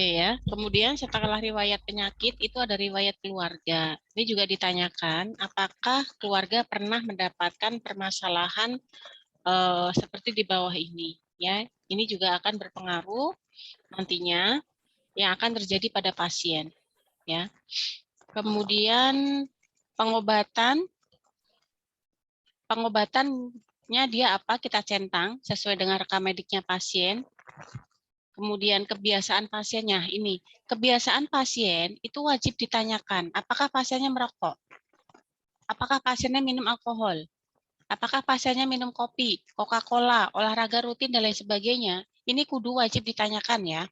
Oke ya. Kemudian setelah riwayat penyakit itu ada riwayat keluarga. Ini juga ditanyakan apakah keluarga pernah mendapatkan permasalahan seperti di bawah ini ya. Ini juga akan berpengaruh nantinya yang akan terjadi pada pasien ya. Kemudian pengobatannya dia apa, kita centang sesuai dengan rekam mediknya pasien. Kemudian kebiasaan pasiennya ini, kebiasaan pasien itu wajib ditanyakan, apakah pasiennya merokok, apakah pasiennya minum alkohol, apakah pasiennya minum kopi, Coca-Cola, olahraga rutin dan lain sebagainya. Ini kudu wajib ditanyakan ya.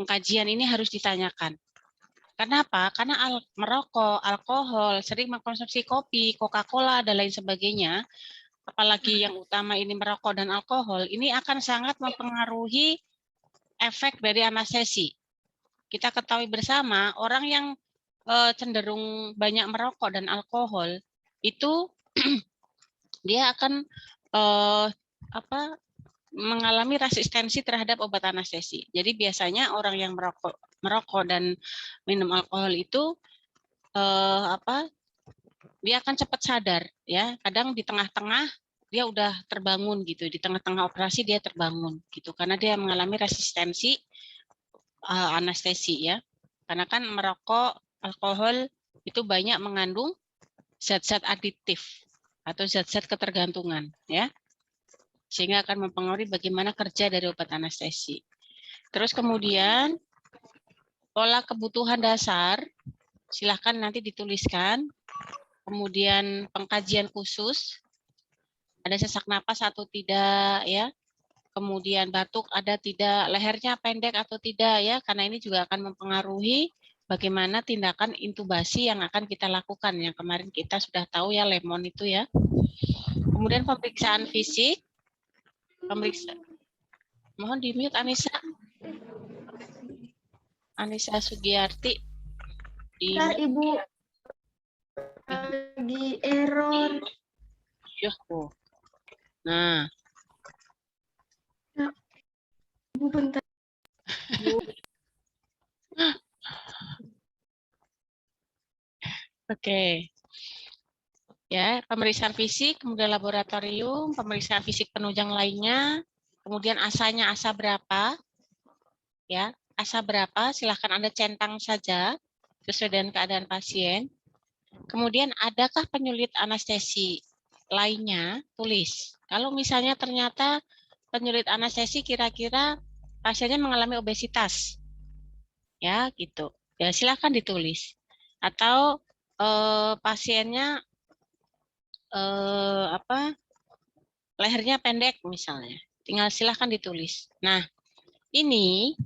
Pengkajian ini harus ditanyakan. Kenapa? Karena merokok, alkohol, sering mengkonsumsi kopi, Coca-Cola, dan lain sebagainya, apalagi yang utama ini merokok dan alkohol, ini akan sangat mempengaruhi efek dari anestesi. Kita ketahui bersama, orang yang cenderung banyak merokok dan alkohol, itu dia akan mengalami resistensi terhadap obat anestesi. Jadi biasanya orang yang merokok dan minum alkohol itu dia akan cepat sadar ya. Kadang di tengah-tengah dia udah terbangun gitu, di tengah-tengah operasi dia terbangun gitu karena dia mengalami resistensi anestesi ya. Karena kan merokok, alkohol itu banyak mengandung zat-zat aditif atau zat-zat ketergantungan ya. Sehingga akan mempengaruhi bagaimana kerja dari obat anestesi. Terus kemudian pola kebutuhan dasar silahkan nanti dituliskan. Kemudian pengkajian khusus, ada sesak napas atau tidak ya. Kemudian batuk ada tidak, lehernya pendek atau tidak ya, karena ini juga akan mempengaruhi bagaimana tindakan intubasi yang akan kita lakukan. Yang kemarin kita sudah tahu ya, lemon itu ya. Kemudian pemeriksaan fisik, mohon di-mute Anissa Sugiyarti. Bentar, Ibu. Lagi error. Nah. Ibu bentar. Oke. Ya, pemeriksaan fisik, kemudian laboratorium, pemeriksaan fisik penunjang lainnya, kemudian asanya asa berapa, ya, asa berapa, silahkan Anda centang saja sesuai dengan keadaan pasien. Kemudian adakah penyulit anestesi lainnya, tulis. Kalau misalnya ternyata penyulit anestesi kira-kira pasiennya mengalami obesitas, ya gitu, ya silahkan ditulis. Atau pasiennya lehernya pendek misalnya, tinggal silahkan ditulis. Nah, ini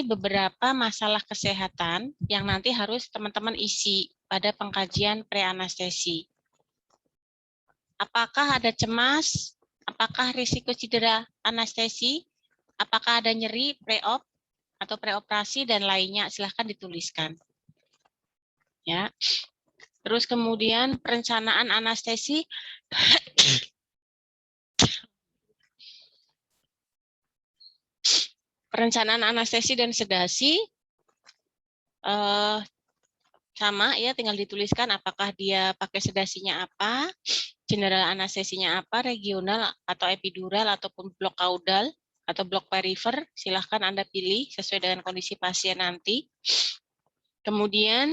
beberapa masalah kesehatan yang nanti harus teman-teman isi pada pengkajian pre-anestesi. Apakah ada cemas? Apakah risiko cedera anestesi? Apakah ada nyeri pre-op atau preoperasi dan lainnya? Silahkan dituliskan. Ya. Terus kemudian perencanaan anestesi. Perencanaan anestesi dan sedasi sama ya, tinggal dituliskan apakah dia pakai sedasinya apa, general anestesinya apa, regional atau epidural ataupun blok kaudal atau blok perifer, silahkan Anda pilih sesuai dengan kondisi pasien nanti. Kemudian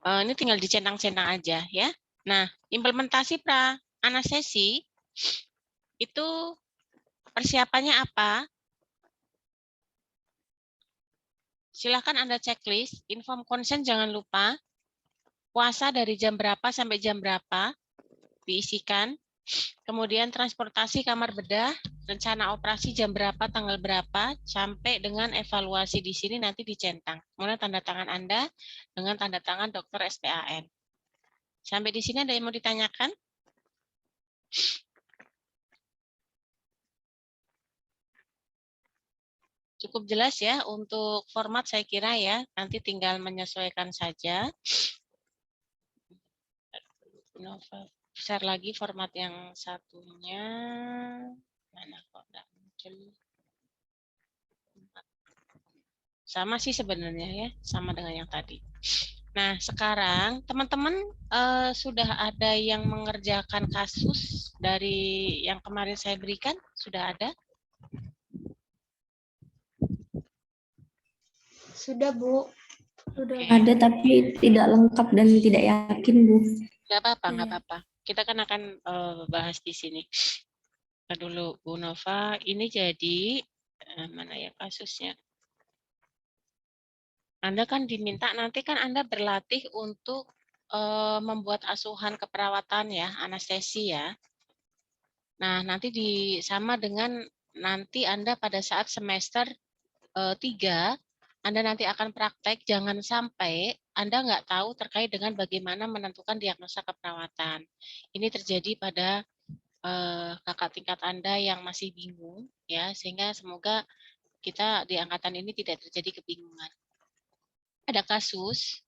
ini tinggal dicentang-centang aja ya. Nah, implementasi pra anestesi itu persiapannya apa? Silahkan Anda checklist, inform consent jangan lupa, puasa dari jam berapa sampai jam berapa diisikan, kemudian transportasi kamar bedah, rencana operasi jam berapa, tanggal berapa, sampai dengan evaluasi di sini nanti dicentang. Kemudian tanda tangan Anda dengan tanda tangan dokter SPAN. Sampai di sini ada yang mau ditanyakan? Cukup jelas ya untuk format saya kira ya, nanti tinggal menyesuaikan saja. Share lagi format yang satunya. Mana kok enggak muncul? Sama sih sebenarnya ya, sama dengan yang tadi. Nah, sekarang teman-teman sudah ada yang mengerjakan kasus dari yang kemarin saya berikan? Sudah ada? Sudah, Bu. Sudah. Oke. Ada tapi tidak lengkap dan tidak yakin, Bu. Nggak apa-apa, nggak Iya. apa-apa. Kita kan akan bahas di sini. Kita dulu, Bu Nova. Ini jadi, mana ya kasusnya? Anda kan diminta, nanti kan Anda berlatih untuk membuat asuhan keperawatan ya, anestesi ya. Nah, nanti sama dengan nanti Anda pada saat semester 3, Anda nanti akan praktek, jangan sampai Anda nggak tahu terkait dengan bagaimana menentukan diagnosa keperawatan. Ini terjadi pada kakak tingkat Anda yang masih bingung, ya, sehingga semoga kita di angkatan ini tidak terjadi kebingungan. Ada kasus,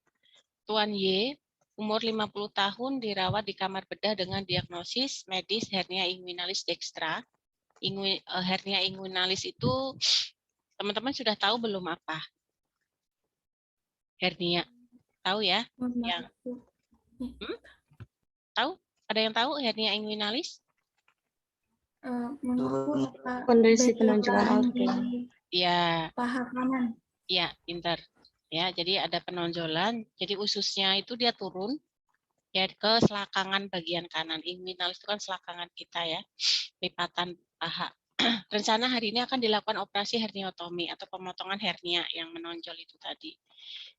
Tuan Y, umur 50 tahun, dirawat di kamar bedah dengan diagnosis medis hernia inguinalis dextra. Hernia inguinalis itu teman-teman sudah tahu belum apa? Hernia. Tahu ya? Yang tahu? Ada yang tahu hernia inguinalis? Menurutku apa Kondisi bagian penonjolan lain organ. di Ya, paha kanan. ya, pintar. Ya, jadi ada penonjolan. Jadi ususnya itu dia turun ya ke selakangan bagian kanan. Inguinalis itu kan selakangan kita ya, lipatan paha. Rencana hari ini akan dilakukan operasi herniotomi atau pemotongan hernia yang menonjol itu tadi.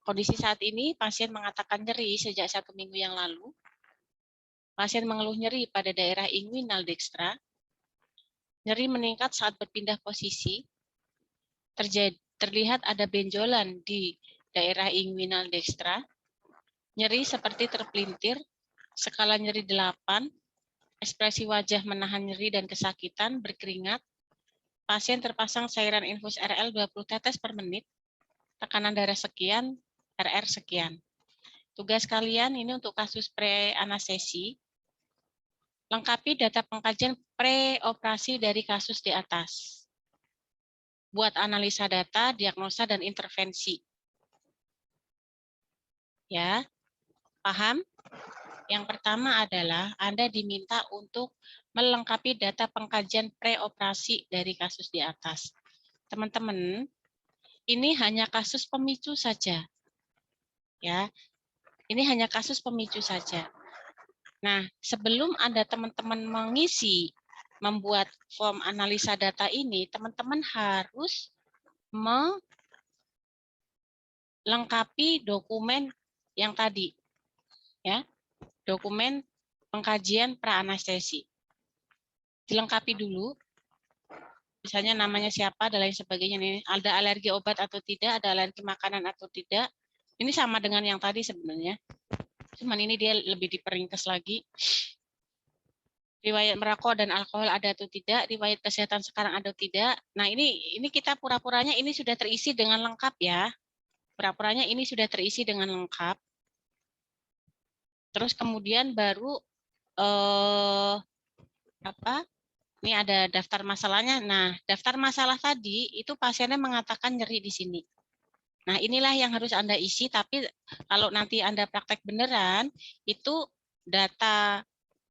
Kondisi saat ini pasien mengatakan nyeri sejak 1 minggu yang lalu. Pasien mengeluh nyeri pada daerah inguinal dextra. Nyeri meningkat saat berpindah posisi. Terlihat ada benjolan di daerah inguinal dextra. Nyeri seperti terpelintir, skala nyeri 8, ekspresi wajah menahan nyeri dan kesakitan, berkeringat. Pasien terpasang cairan infus RL 20 tetes per menit, tekanan darah sekian, RR sekian. Tugas kalian ini untuk kasus pre-anestesi, lengkapi data pengkajian pre-operasi dari kasus di atas. Buat analisa data, diagnosa, dan intervensi. Ya, paham? Yang pertama adalah Anda diminta untuk melengkapi data pengkajian pre-operasi dari kasus di atas. Teman-teman, ini hanya kasus pemicu saja. Ya, ini hanya kasus pemicu saja. Nah, sebelum Anda teman-teman membuat form analisa data ini, teman-teman harus melengkapi dokumen yang tadi. Ya, dokumen pengkajian pra-anestesi. Dilengkapi dulu, misalnya namanya siapa, dan lain sebagainya. Ini ada alergi obat atau tidak, ada alergi makanan atau tidak. Ini sama dengan yang tadi sebenarnya. Cuman ini dia lebih diperingkas lagi. Riwayat merokok dan alkohol ada atau tidak, riwayat kesehatan sekarang ada atau tidak. Nah, ini kita pura-puranya ini sudah terisi dengan lengkap ya. Pura-puranya ini sudah terisi dengan lengkap. Terus kemudian baru ini ada daftar masalahnya. Nah, daftar masalah tadi itu pasiennya mengatakan nyeri di sini. Nah, inilah yang harus Anda isi, tapi kalau nanti Anda praktek beneran, itu data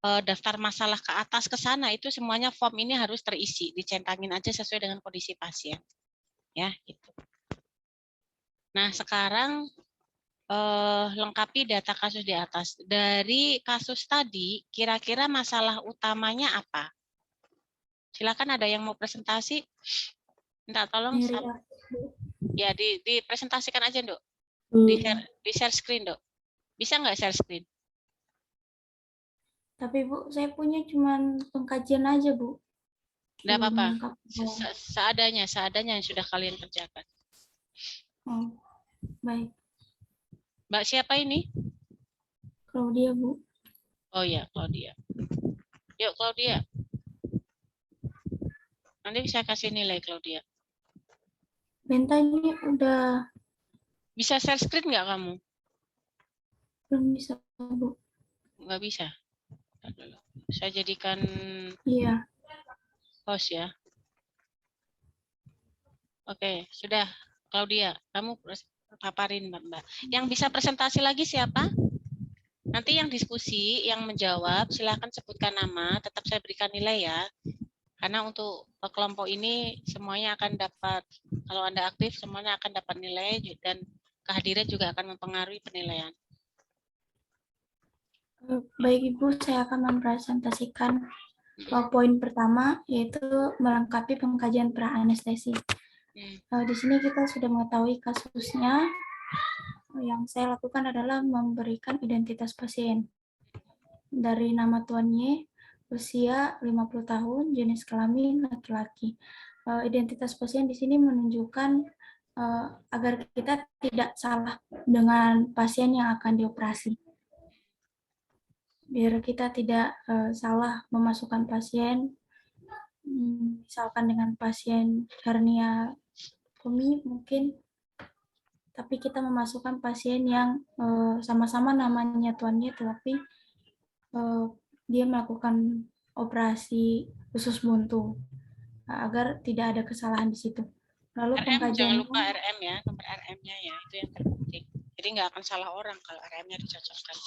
daftar masalah ke atas ke sana, itu semuanya form ini harus terisi, dicentangin aja sesuai dengan kondisi pasien. Ya, gitu. Nah, sekarang lengkapi data kasus di atas. Dari kasus tadi, kira-kira masalah utamanya apa? Silakan ada yang mau presentasi? Minta tolong. Ya, dipresentasikan aja, Dok. Di share screen, Dok. Bisa nggak share screen? Tapi Bu, saya punya cuman pengkajian aja, Bu. Nggak apa-apa. Belum Seadanya yang sudah kalian kerjakan. Oh, baik. Mbak siapa ini? Claudia, Bu. Oh ya, Claudia. Yuk, Claudia. Nanti bisa kasih nilai, Claudia. Benta ini udah Bisa share screen nggak kamu? belum bisa, Bu. Nggak bisa. Saya jadikan Iya. host ya. Oke, sudah. Claudia, kamu paparin Mbak. Yang bisa presentasi lagi siapa? Nanti yang diskusi, yang menjawab, silakan sebutkan nama, tetap saya berikan nilai ya. Karena untuk kelompok ini semuanya akan dapat, kalau Anda aktif semuanya akan dapat nilai dan kehadiran juga akan mempengaruhi penilaian. Baik Ibu, saya akan mempresentasikan poin pertama, yaitu melengkapi pengkajian pra-anestesi. Di sini kita sudah mengetahui kasusnya. Yang saya lakukan adalah memberikan identitas pasien. Dari nama tuannya, usia 50 tahun, jenis kelamin laki-laki. Identitas pasien di sini menunjukkan agar kita tidak salah dengan pasien yang akan dioperasi. Biar kita tidak salah memasukkan pasien, misalkan dengan pasien hernia tumit mungkin, tapi kita memasukkan pasien yang sama-sama namanya tuannya, tetapi dia melakukan operasi usus buntu, agar tidak ada kesalahan di situ. Lalu RM, jangan lupa RM ya, nomor RM-nya ya, itu yang terpenting. Jadi nggak akan salah orang kalau RM-nya dicocokkan.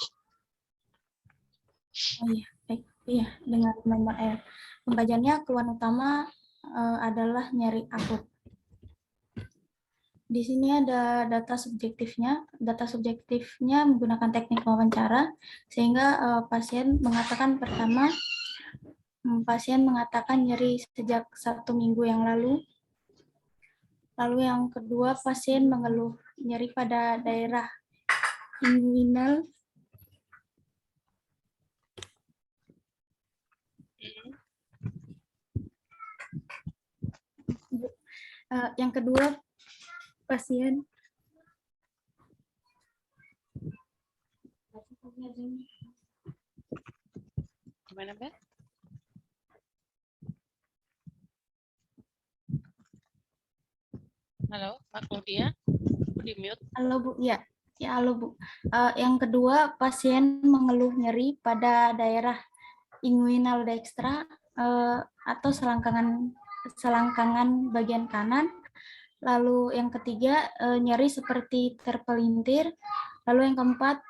Oh iya, baik. Iya, dengan nomor R. Pengkajiannya keluhan utama adalah nyeri akut. Di sini ada data subjektifnya. Data subjektifnya menggunakan teknik wawancara, sehingga pasien mengatakan pertama, pasien mengatakan nyeri sejak 1 minggu yang lalu. Lalu yang kedua, pasien mengeluh nyeri pada daerah inguinal. Yang kedua, pasien Gimana, Mbak? Halo, Mbak Claudia? Di mute. Halo Bu, ya, halo Bu. Yang kedua, pasien mengeluh nyeri pada daerah inguinal dextra atau selangkangan bagian kanan. Lalu yang ketiga, nyeri seperti terpelintir. Lalu yang keempat,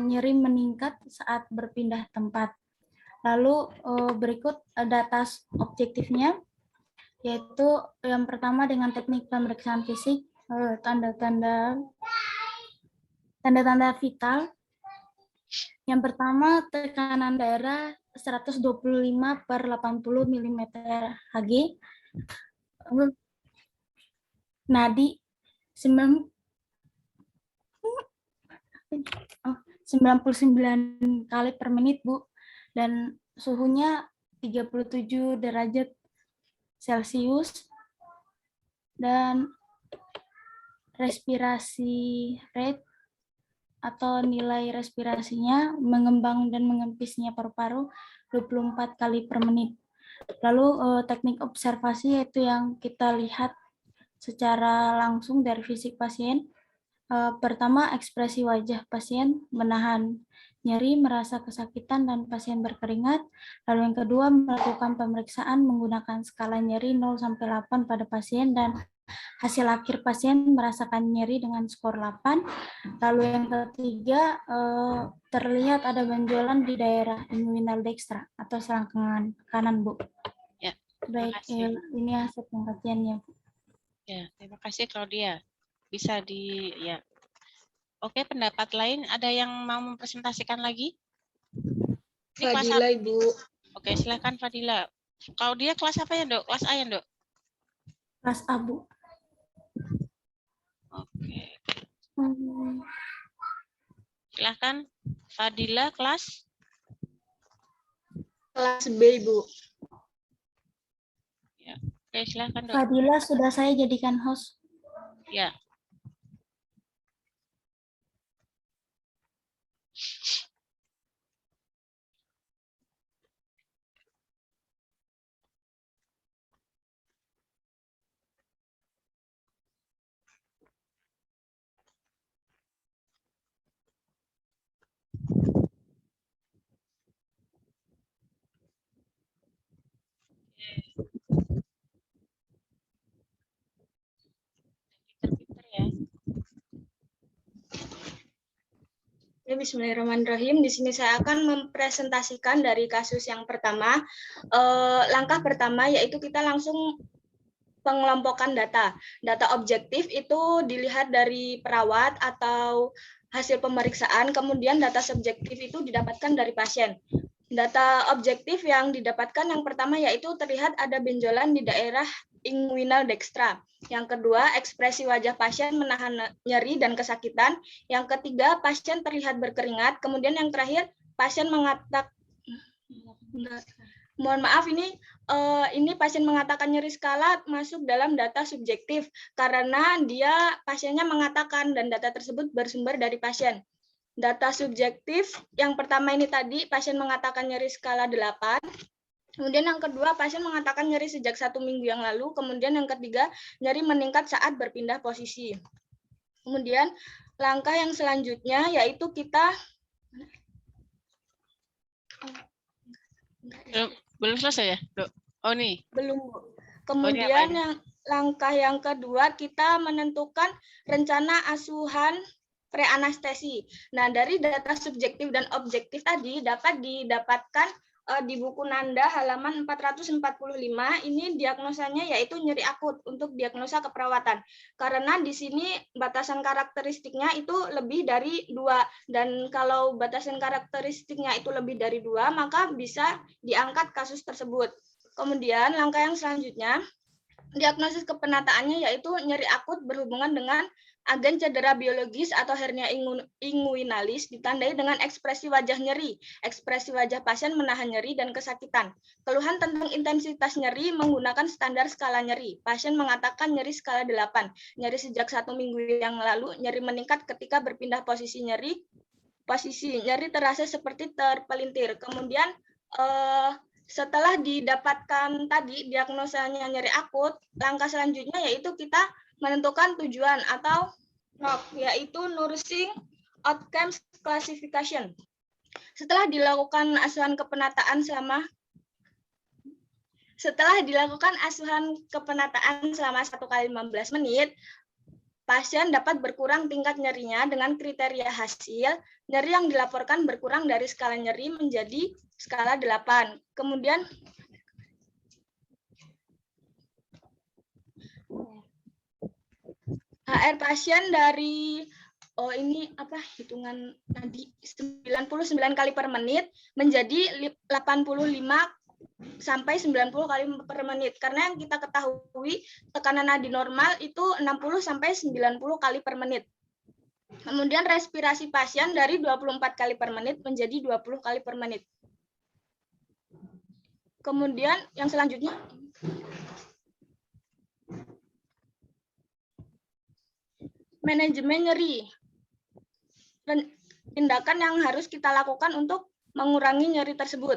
nyeri meningkat saat berpindah tempat. Lalu berikut data objektifnya, yaitu yang pertama dengan teknik pemeriksaan fisik, tanda-tanda vital. Yang pertama, tekanan darah 125/80 mm Hg, nadi 99 kali per menit, Bu, dan suhunya 37 derajat Celcius, dan respirasi rate atau nilai respirasinya mengembang dan mengempisnya paru-paru 24 kali per menit. Lalu teknik observasi yaitu yang kita lihat secara langsung dari fisik pasien. Pertama, ekspresi wajah pasien menahan nyeri, merasa kesakitan, dan pasien berkeringat. Lalu yang kedua, melakukan pemeriksaan menggunakan skala nyeri 0-8 pada pasien, dan hasil akhir pasien merasakan nyeri dengan skor 8. Lalu yang ketiga, terlihat ada benjolan di daerah inguinal dextra atau selangkangan kanan, Bu. Ya, baik, ini hasil pengkajiannya. Ya, terima kasih Claudia. Bisa ya. Oke, pendapat lain ada yang mau mempresentasikan lagi? Ini Fadila, Ibu. Oke, silakan Fadila. Claudia kelas apa ya, Dok? Kelas A ya, Dok? Kelas A, Bu. Oke. Silakan Fadila kelas B, Ibu. Ya. Oke, silakan, Dok. Fadila sudah saya jadikan host. Ya. Bismillahirrahmanirrahim. Di sini saya akan mempresentasikan dari kasus yang pertama. Langkah pertama yaitu kita langsung pengelompokan data. Data objektif itu dilihat dari perawat atau hasil pemeriksaan, kemudian data subjektif itu didapatkan dari pasien. Data objektif yang didapatkan yang pertama yaitu terlihat ada benjolan di daerah inguinal dextra. Yang kedua, ekspresi wajah pasien menahan nyeri dan kesakitan. Yang ketiga, pasien terlihat berkeringat. Kemudian yang terakhir, pasien mengatakan, mohon maaf ini pasien mengatakan nyeri skala masuk dalam data subjektif karena pasiennya mengatakan dan data tersebut bersumber dari pasien. Data subjektif yang pertama ini tadi pasien mengatakan nyeri skala 8. Kemudian yang kedua, pasien mengatakan nyeri sejak 1 minggu yang lalu. Kemudian yang ketiga, nyeri meningkat saat berpindah posisi. Kemudian langkah yang selanjutnya yaitu kita... Belum selesai ya, Dok? Oh, nih. Belum. Kemudian langkah yang kedua, kita menentukan rencana asuhan preanestesi. Nah, dari data subjektif dan objektif tadi dapat didapatkan di buku Nanda halaman 445, ini diagnosanya yaitu nyeri akut untuk diagnosa keperawatan. Karena di sini batasan karakteristiknya itu lebih dari 2. Dan kalau batasan karakteristiknya itu lebih dari 2, maka bisa diangkat kasus tersebut. Kemudian langkah yang selanjutnya, diagnosis kepenataannya yaitu nyeri akut berhubungan dengan agen cedera biologis atau hernia inguinalis ditandai dengan ekspresi wajah nyeri. Ekspresi wajah pasien menahan nyeri dan kesakitan. Keluhan tentang intensitas nyeri menggunakan standar skala nyeri. Pasien mengatakan nyeri skala 8. Nyeri sejak 1 minggu yang lalu, nyeri meningkat ketika berpindah posisi nyeri. Posisi nyeri terasa seperti terpelintir. Kemudian setelah didapatkan tadi diagnosanya nyeri akut, langkah selanjutnya yaitu kita menentukan tujuan atau NOC, yaitu Nursing Outcomes Classification. Setelah dilakukan asuhan kepenataan selama 1 kali 15 menit, pasien dapat berkurang tingkat nyerinya dengan kriteria hasil nyeri yang dilaporkan berkurang dari skala nyeri menjadi skala 8. Kemudian HR pasien dari hitungan tadi 99 kali per menit menjadi 85 sampai 90 kali per menit. Karena yang kita ketahui tekanan nadi normal itu 60 sampai 90 kali per menit. Kemudian respirasi pasien dari 24 kali per menit menjadi 20 kali per menit. Kemudian yang selanjutnya manajemen nyeri. Tindakan yang harus kita lakukan untuk mengurangi nyeri tersebut.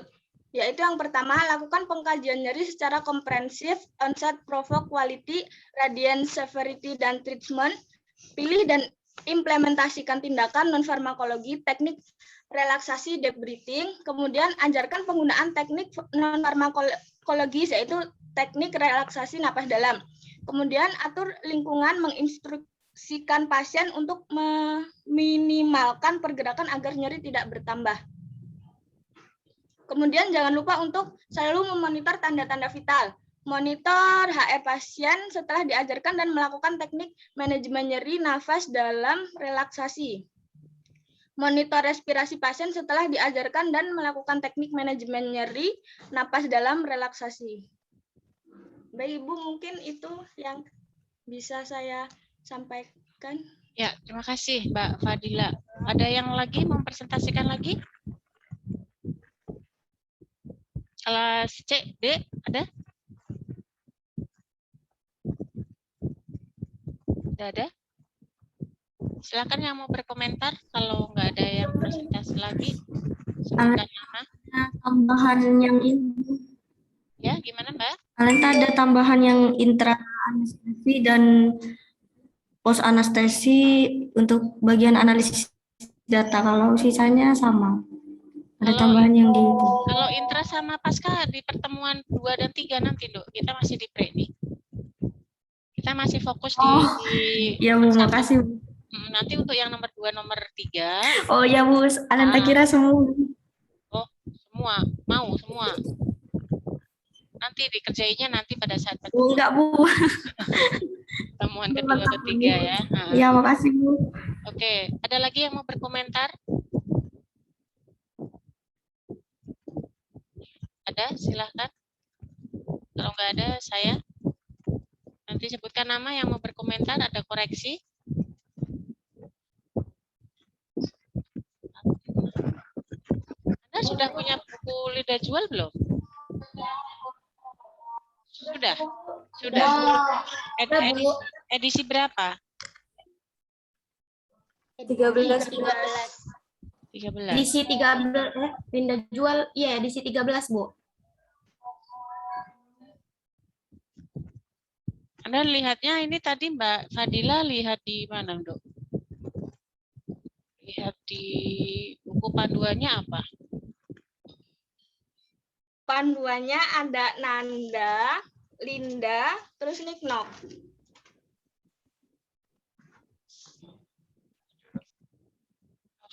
Yaitu yang pertama, lakukan pengkajian nyeri secara komprehensif, onset, provoke, quality, radiant, severity, dan treatment. Pilih dan implementasikan tindakan non-farmakologi, teknik relaksasi deep breathing. Kemudian ajarkan penggunaan teknik non-farmakologis, yaitu teknik relaksasi napas dalam. Kemudian atur lingkungan menginstruksikan pasien untuk meminimalkan pergerakan agar nyeri tidak bertambah. Kemudian jangan lupa untuk selalu memonitor tanda-tanda vital. Monitor HR pasien setelah diajarkan dan melakukan teknik manajemen nyeri nafas dalam relaksasi. Monitor respirasi pasien setelah diajarkan dan melakukan teknik manajemen nyeri napas dalam relaksasi. Baik Ibu, mungkin itu yang bisa saya sampaikan. Ya, terima kasih Mbak Fadila. Ada yang lagi mempresentasikan lagi? Kelas C, D, ada? Tidak ada? Silakan yang mau berkomentar. Kalau nggak ada yang presentasi lagi, sebutkan nama. Tambahan yang ini. Ya, gimana Mbak? Alenta ada tambahan yang intra anestesi dan post anestesi untuk bagian analisis data. Kalau sisanya sama. Ada tambahan yang di itu. Kalau intra sama pasca di pertemuan 2 dan 3 nanti, Dok. Kita masih di pre nih. Kita masih fokus di Ya, Bu, makasih. Nanti untuk yang nomor 2, nomor 3. Oh ya Bu, Ananta kira semua. Oh, semua. Mau semua. Nanti dikerjainnya nanti pada saat Bu, enggak Bu. pertemuan kedua ketiga ya. Ya, makasih Bu. Oke, ada lagi yang mau berkomentar? Ada, silahkan. Kalau nggak ada, saya nanti sebutkan nama yang mau berkomentar, ada koreksi. Anda sudah punya buku lidah jual belum? Sudah. Edisi berapa? 13. 13. Edisi 13 pindah jual, iya edisi 13, Bu. Anda lihatnya ini tadi Mbak Fadila lihat di mana, Dok? Lihat di buku panduannya apa? Panduannya ada Nanda, Linda, terus Niknok.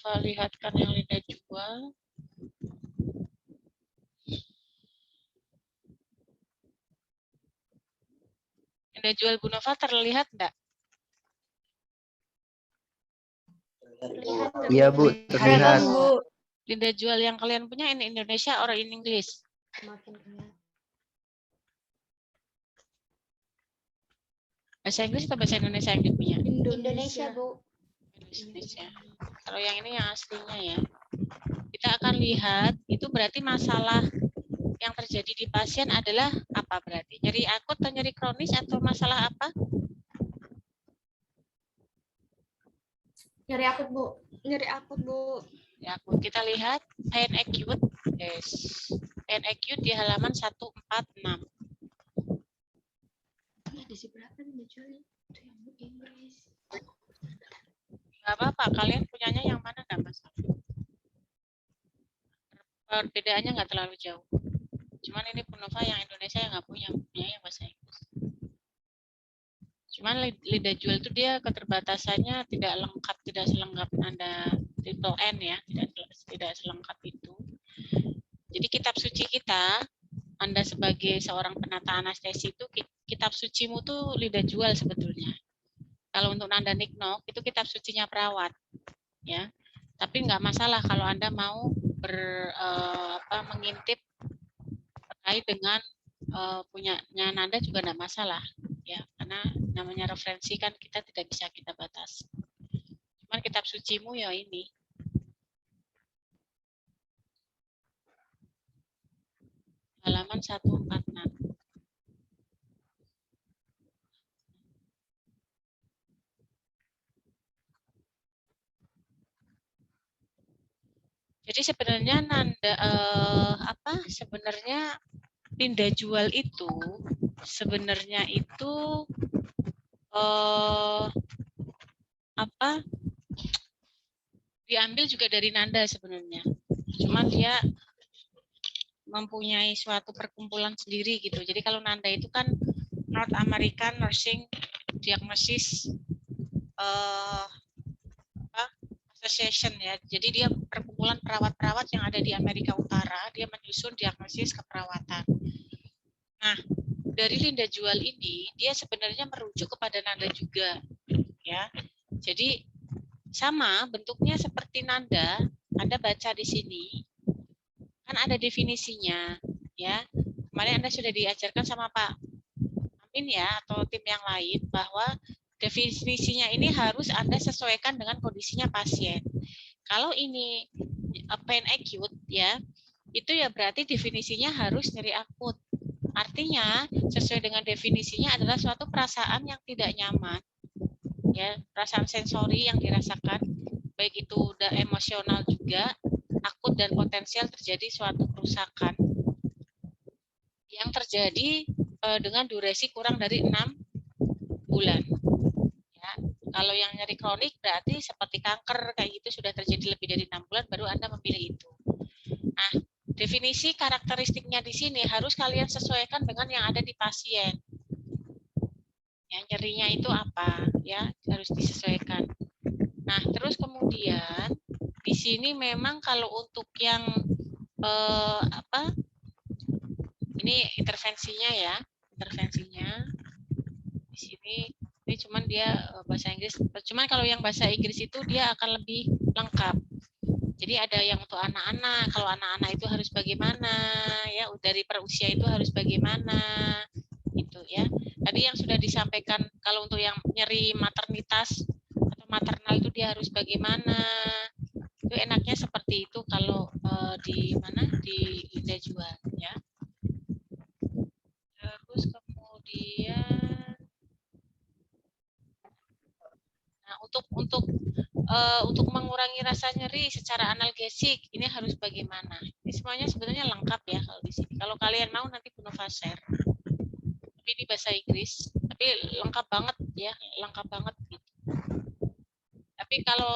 Coba lihatkan yang lidah jual. Lidah jual Bu Nova terlihat enggak? Iya Bu, terlihat. Lidah jual yang kalian punya in Indonesia or in English? Bahasa Inggris atau bahasa Indonesia yang dipunya? Indonesia, Bu. Indonesia. Kalau yang ini yang aslinya ya. Kita akan lihat itu berarti masalah yang terjadi di pasien adalah apa berarti? Nyeri akut atau nyeri kronis atau masalah apa? Nyeri akut, Bu. Nyeri akut, Bu. Ya, akut. Kita lihat pain acute. Yes. Pain acute di halaman 146. Edisi berapa nih jualnya? Itu yang Inggris. Gak apa-apa, kalian punyanya yang mana nggak masalah. Perbedaannya nggak terlalu jauh. Cuman ini Punova yang Indonesia yang nggak punya yang bahasa Inggris. Cuman lidah jual itu dia keterbatasannya tidak lengkap, tidak selengkap Anda triple N ya, tidak selengkap itu. Jadi kitab suci kita, Anda sebagai seorang penata anestesi itu kitab sucimu tuh lidah jual sebetulnya. Kalau untuk Nanda Niknok itu kitab sucinya perawat, ya. Tapi nggak masalah kalau Anda mau mengintip terkait dengan punyanya Nanda juga nggak masalah, ya. Karena namanya referensi kan kita tidak bisa kita batasi. Cuman kitab sucimu ya ini. Halaman 146. Jadi sebenarnya Nanda sebenarnya lidah jual itu sebenarnya itu diambil juga dari Nanda sebenarnya. Cuman dia mempunyai suatu perkumpulan sendiri gitu. Jadi kalau Nanda itu kan North American Nursing Diagnosis Association ya. Jadi dia perkumpulan perawat-perawat yang ada di Amerika Utara, dia menyusun diagnosis keperawatan. Nah, dari lidah jual ini dia sebenarnya merujuk kepada Nanda juga ya. Jadi sama bentuknya seperti Nanda, Anda baca di sini. Kan ada definisinya ya. Kemarin Anda sudah diajarkan sama Pak Amin ya atau tim yang lain bahwa definisinya ini harus Anda sesuaikan dengan kondisinya pasien. Kalau ini pain acute ya, itu ya berarti definisinya harus nyeri akut. Artinya sesuai dengan definisinya adalah suatu perasaan yang tidak nyaman. Ya, perasaan sensori yang dirasakan baik itu udah emosional juga, akut dan potensial terjadi suatu kerusakan yang terjadi dengan durasi kurang dari 6 bulan. Ya, kalau yang nyeri kronik berarti seperti kanker kayak gitu sudah terjadi lebih dari 6 bulan baru Anda memilih itu. Nah, definisi karakteristiknya di sini harus kalian sesuaikan dengan yang ada di pasien. Ya, nyerinya itu apa? Ya, harus disesuaikan. Nah, terus kemudian di sini memang kalau untuk yang ini intervensinya ya, intervensinya di sini ini cuman dia bahasa Inggris. Cuman kalau yang bahasa Inggris itu dia akan lebih lengkap. Jadi ada yang untuk anak-anak. Kalau anak-anak itu harus bagaimana ya, dari perusia itu harus bagaimana itu ya. Tadi yang sudah disampaikan kalau untuk yang nyeri maternitas atau maternal itu dia harus bagaimana. Itu enaknya seperti itu kalau di mana di Linda Juan ya. Terus kemudian nah, untuk mengurangi rasa nyeri secara analgesik ini harus bagaimana? Ini semuanya sebenarnya lengkap ya kalau di sini. Kalau kalian mau nanti Bu Nova share. Tapi ini bahasa Inggris, tapi lengkap banget ya, lengkap banget gitu. Tapi kalau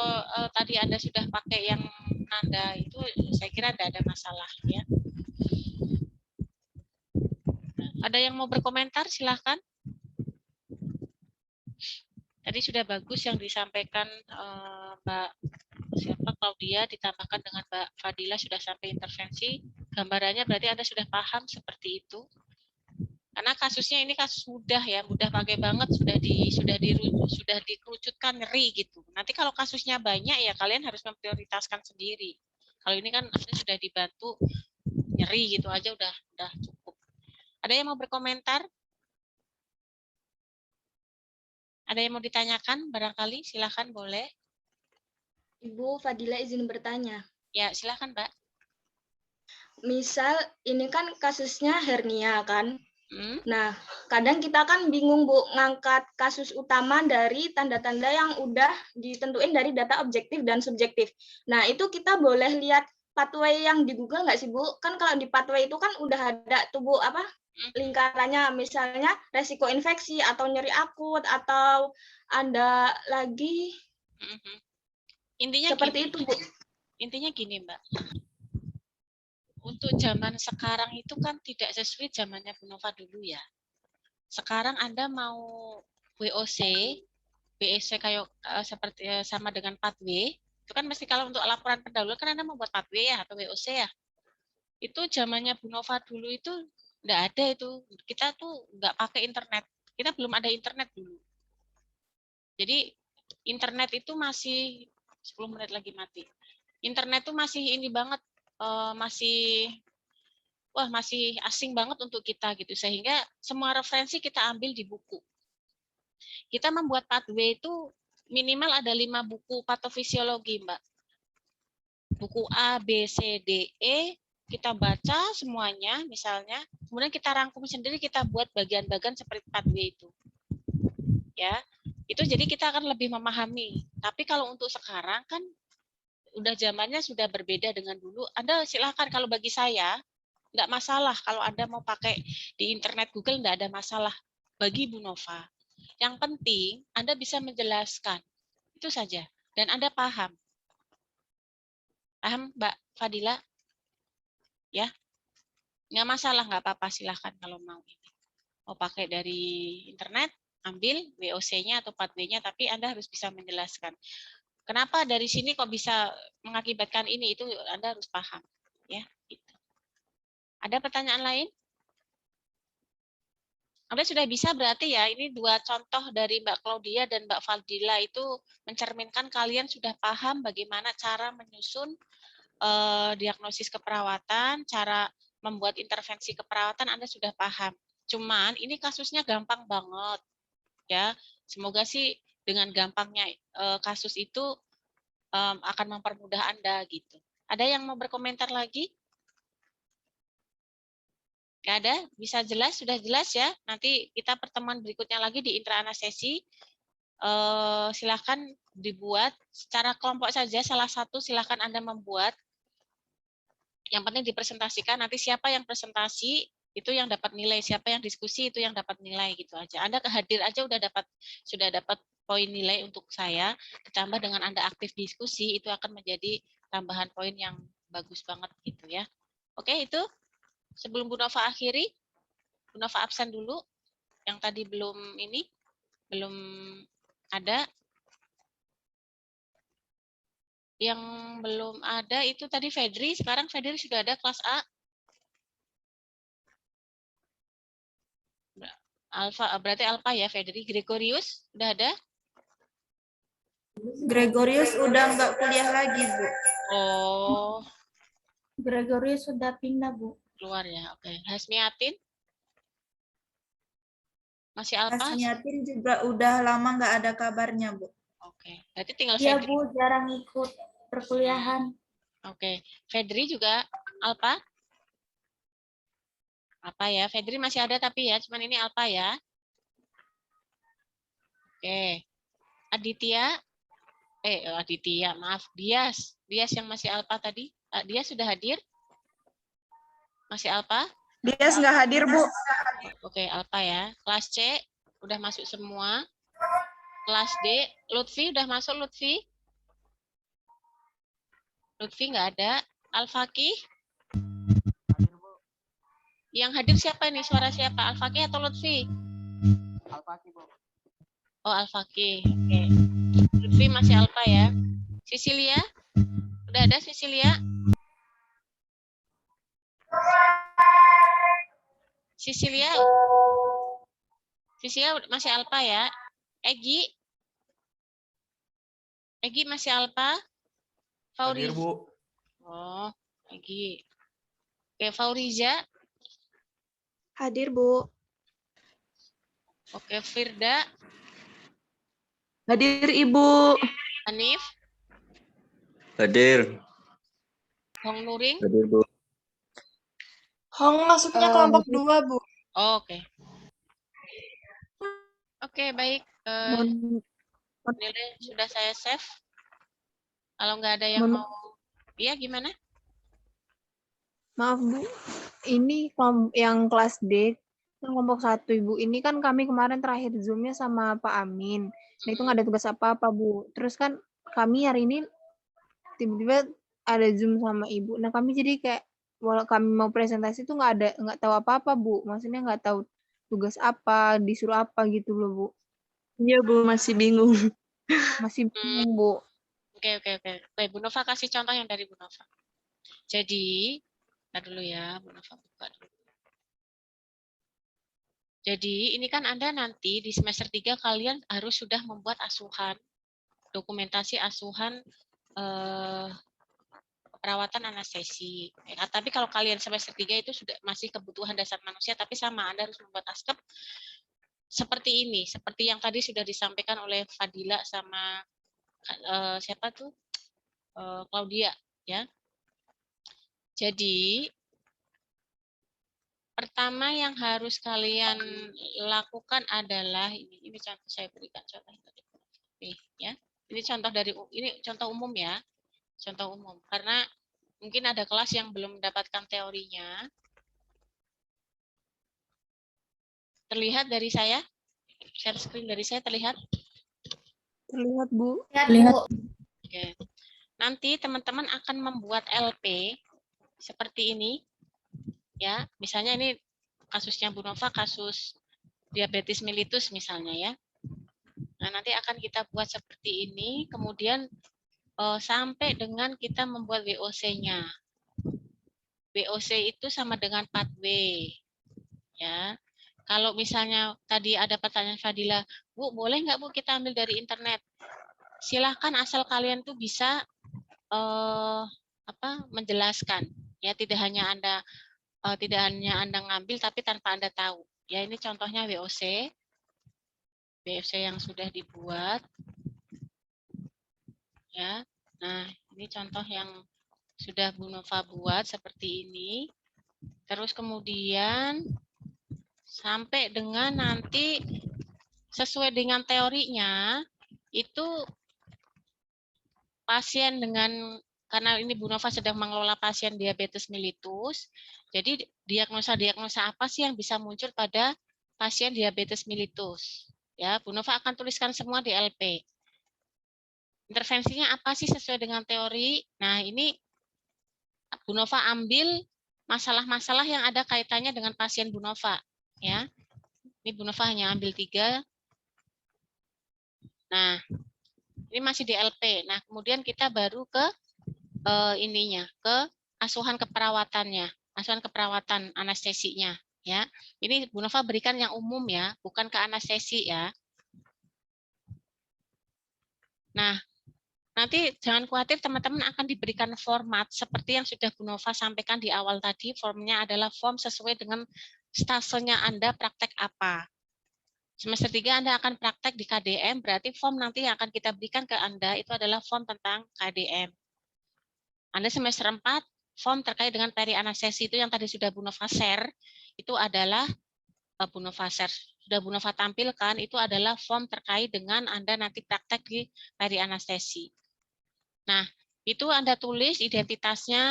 tadi Anda sudah pakai yang nanda itu saya kira tidak ada masalah ya. Ada yang mau berkomentar silahkan. Tadi sudah bagus yang disampaikan Mbak siapa Claudia ditambahkan dengan Mbak Fadila sudah sampai intervensi. Gambarannya berarti Anda sudah paham seperti itu. Karena kasusnya ini kasus mudah ya, mudah pakai banget sudah dikerucutkan nyeri gitu. Nanti kalau kasusnya banyak ya kalian harus memprioritaskan sendiri. Kalau ini kan Anda sudah dibantu nyeri gitu aja udah cukup. Ada yang mau berkomentar? Ada yang mau ditanyakan barangkali? Silahkan boleh. Ibu Fadila izin bertanya. Ya, silahkan Mbak. Misal ini kan kasusnya hernia kan. Hmm? Nah, kadang kita kan bingung Bu ngangkat kasus utama dari tanda-tanda yang udah ditentuin dari data objektif dan subjektif. Nah, itu kita boleh lihat pathway yang di Google nggak sih Bu? Kan kalau di pathway itu kan udah ada tubuh apa lingkarannya, misalnya resiko infeksi atau nyeri akut atau ada lagi intinya seperti gini, itu Bu. Intinya gini Mbak. Untuk zaman sekarang itu kan tidak sesuai zamannya Bu Nova dulu ya. Sekarang Anda mau WOC, BEC kayak seperti sama dengan pathway, itu kan mesti kalau untuk laporan pendahuluan kan Anda membuat pathway ya atau WOC ya. Itu zamannya Bu Nova dulu itu enggak ada itu. Kita tuh enggak pakai internet. Kita belum ada internet dulu. Jadi internet itu masih 10 menit lagi mati. Internet tuh masih ini banget masih asing banget untuk kita gitu sehingga semua referensi kita ambil di buku. Kita membuat pathway itu minimal ada 5 buku patofisiologi, Mbak. Buku A, B, C, D, E kita baca semuanya misalnya, kemudian kita rangkum sendiri, kita buat bagian-bagian seperti pathway itu. Ya. Itu jadi kita akan lebih memahami. Tapi kalau untuk sekarang kan udah zamannya sudah berbeda dengan dulu. Anda silakan kalau bagi saya nggak masalah kalau Anda mau pakai di internet Google, nggak ada masalah bagi Bu Nova. Yang penting Anda bisa menjelaskan, itu saja. Dan Anda paham. Paham Mbak Fadila? Ya, nggak masalah, nggak apa-apa, silahkan kalau mau ini. Mau pakai dari internet, ambil WOC-nya atau pathway-nya, tapi Anda harus bisa menjelaskan. Kenapa dari sini kok bisa mengakibatkan ini, itu Anda harus paham. Ya, gitu. Ada pertanyaan lain? Anda sudah bisa berarti ya, ini 2 contoh dari Mbak Claudia dan Mbak Fadila itu mencerminkan kalian sudah paham bagaimana cara menyusun diagnosis keperawatan, cara membuat intervensi keperawatan Anda sudah paham. Cuman ini kasusnya gampang banget. Ya, semoga sih dengan gampangnya kasus itu akan mempermudah Anda gitu. Ada yang mau berkomentar lagi? Nggak ada? Bisa jelas? Sudah jelas ya? Nanti kita pertemuan berikutnya lagi di intraanestesi. Silakan dibuat secara kelompok saja, salah satu silakan Anda membuat. Yang penting dipresentasikan, nanti siapa yang presentasi itu yang dapat nilai, siapa yang diskusi itu yang dapat nilai gitu aja. Anda kehadir aja sudah dapat poin nilai untuk saya, ditambah dengan Anda aktif diskusi itu akan menjadi tambahan poin yang bagus banget gitu ya. Oke, itu sebelum Bu Nova akhiri, Bu Nova absen dulu yang tadi belum ada. Yang belum ada itu tadi Fedri, sekarang Fedri sudah ada kelas A. Alfa, berarti Alfa ya Fedri. Gregorius udah ada? Gregorius udah nggak kuliah lagi, Bu. Oh, Gregorius sudah pindah, Bu. keluar ya. Oke. Hasmiatin? Masih Alfa? Hasmiatin juga udah lama nggak ada kabarnya, Bu. Oke. Berarti tinggal Iya, Fedri. Bu, jarang ikut perkuliahan. Oke. Fedri juga Alfa? Apa ya? Fedri masih ada tapi ya, cuman ini Alfa ya. Oke. Aditya? Aditya, maaf. Dias. Dias yang masih Alfa tadi. Dia sudah hadir? Masih Alfa? Dia nggak hadir, Bu. Oke, Alfa ya. Kelas C udah masuk semua. Kelas D, Lutfi udah masuk Lutfi? Lutfi nggak ada. Al-Faqih? Yang hadir siapa nih? Suara siapa? Al-Faqih atau Lutfi? Al-Faqih, Bu. Oh, Al-Faqih. Oke. Lutfi masih Alfa ya. Sisilia? Udah ada Sisilia? Sisilia? Sisilia masih Alfa ya. Egi? Egi masih Alfa? Hadir, Fauriza? Bu. Oh, Egi. Oke, Fauriza? Hadir, Bu. Oke, Firda? Hadir, Ibu. Hanif? Hadir. Hong Nuring? Hadir, Bu. Hong masuknya kelompok 2, Bu. Oh, oke. Oke, baik. Nilai sudah saya save. Kalau nggak ada yang mau, iya gimana? Maaf Bu, ini yang kelas D, kelompok 1 Ibu, ini kan kami kemarin terakhir Zoom-nya sama Pak Amin. Nah itu nggak ada tugas apa-apa Bu. Terus kan kami hari ini tiba-tiba ada Zoom sama Ibu. Nah kami jadi kayak, walau kami mau presentasi tuh nggak tahu apa-apa Bu. Maksudnya nggak tahu tugas apa, disuruh apa gitu loh Bu. Iya, Bu, masih bingung. Masih bingung Bu. Oke. Baik, Bu Nova kasih contoh yang dari Bu Nova. Jadi, ntar dulu ya, Bu Nova buka dulu. Jadi, ini kan Anda nanti di semester 3 kalian harus sudah membuat asuhan, dokumentasi asuhan perawatan anestesi. Ya, tapi kalau kalian semester 3 itu sudah masih kebutuhan dasar manusia, tapi sama, Anda harus membuat askep seperti ini, seperti yang tadi sudah disampaikan oleh Fadila sama siapa tuh? Claudia, ya. Jadi, pertama yang harus kalian lakukan adalah ini contoh saya berikan contoh ini ya. Ini contoh umum ya. Contoh umum karena mungkin ada kelas yang belum mendapatkan teorinya. Terlihat dari saya? Share screen dari saya terlihat? Terlihat Bu. Lihat. Oke. Nanti teman-teman akan membuat LP seperti ini. Ya, misalnya ini kasusnya Bu Nova, kasus diabetes mellitus misalnya ya. Nah, nanti akan kita buat seperti ini, kemudian sampai dengan kita membuat VOC-nya. VOC itu sama dengan pathway. Ya. Kalau misalnya tadi ada pertanyaan Fadila, Bu, boleh nggak Bu kita ambil dari internet? Silahkan asal kalian tuh bisa menjelaskan. Ya, tidak hanya Anda ngambil tapi tanpa Anda tahu. Ya, ini contohnya VOC. VOC yang sudah dibuat. Ya. Nah, ini contoh yang sudah Bu Nova buat seperti ini. Terus kemudian sampai dengan nanti sesuai dengan teorinya itu pasien dengan karena ini Bu Nova sedang mengelola pasien diabetes mellitus, jadi diagnosa apa sih yang bisa muncul pada pasien diabetes mellitus? Ya, Bu Nova akan tuliskan semua di LP. Intervensinya apa sih sesuai dengan teori? Nah, ini Bu Nova ambil masalah-masalah yang ada kaitannya dengan pasien Bu Nova. Ya, ini Bu Nova hanya ambil 3. Nah, Ini masih di LP. Nah, kemudian kita baru ke ininya, ke asuhan keperawatannya, asuhan keperawatan anestesinya. Ya, ini Bu Nova berikan yang umum ya, bukan ke anestesi ya. Nah, nanti jangan khawatir teman-teman akan diberikan format seperti yang sudah Bu Nova sampaikan di awal tadi. Formnya adalah form sesuai dengan stasenya Anda praktek apa. Semester 3 Anda akan praktek di KDM, berarti form nanti yang akan kita berikan ke Anda itu adalah form tentang KDM. Anda semester 4, form terkait dengan peri anestesi itu yang tadi sudah Bu Nova share, itu adalah Bu Nova share, sudah Bu Nova tampilkan, itu adalah form terkait dengan Anda nanti praktek di peri anestesi. Nah, itu Anda tulis identitasnya,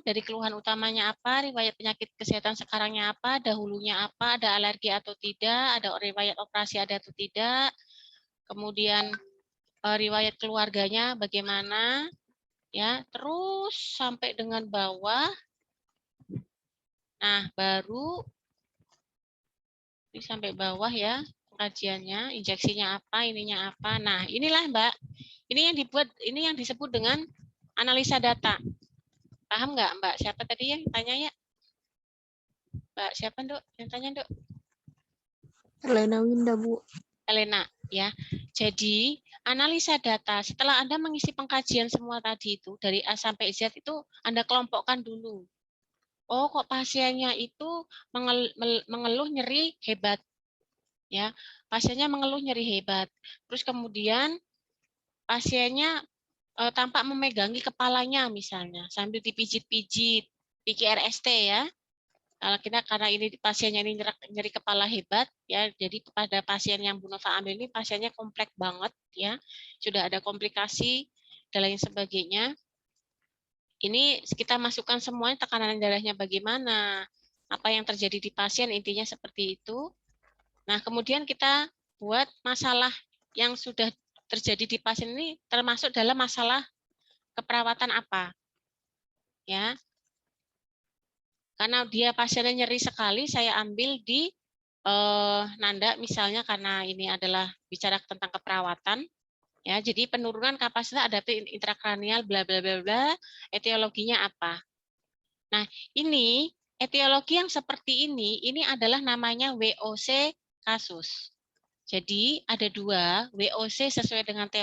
dari keluhan utamanya apa, riwayat penyakit kesehatan sekarangnya apa, dahulunya apa, ada alergi atau tidak, ada riwayat operasi ada atau tidak, kemudian riwayat keluarganya bagaimana, ya, terus sampai dengan bawah. Nah, baru ini sampai bawah ya, kajiannya, injeksinya apa, ininya apa. Nah, inilah Mbak, ini yang dibuat, ini yang disebut dengan analisa data. Paham nggak Mbak? Siapa tadi yang tanya ya? Mbak siapa Dok? Yang tanya Dok? Elena Winda, Bu. Elena ya. Jadi analisa data setelah Anda mengisi pengkajian semua tadi itu dari A sampai Z itu Anda kelompokkan dulu. Oh kok pasiennya itu mengeluh nyeri hebat ya. Pasiennya mengeluh nyeri hebat. Terus kemudian pasiennya tampak memegangi kepalanya misalnya sambil dipijit-pijit, PKRST ya. Kalau kita karena ini pasiennya ini nyeri kepala hebat ya, jadi pada pasien yang Bu Nova ambil ini pasiennya kompleks banget ya, sudah ada komplikasi dan lain sebagainya. Ini kita masukkan semuanya, tekanan darahnya bagaimana, apa yang terjadi di pasien, intinya seperti itu. Nah kemudian kita buat masalah yang sudah terjadi di pasien ini termasuk dalam masalah keperawatan apa ya. Karena dia pasiennya nyeri sekali, saya ambil di Nanda misalnya karena ini adalah bicara tentang keperawatan. Ya, jadi penurunan kapasitas adaptif intrakranial bla bla bla bla, etiologinya apa. Nah, ini etiologi yang seperti ini adalah namanya WOC kasus. Jadi ada dua, WOC sesuai dengan teori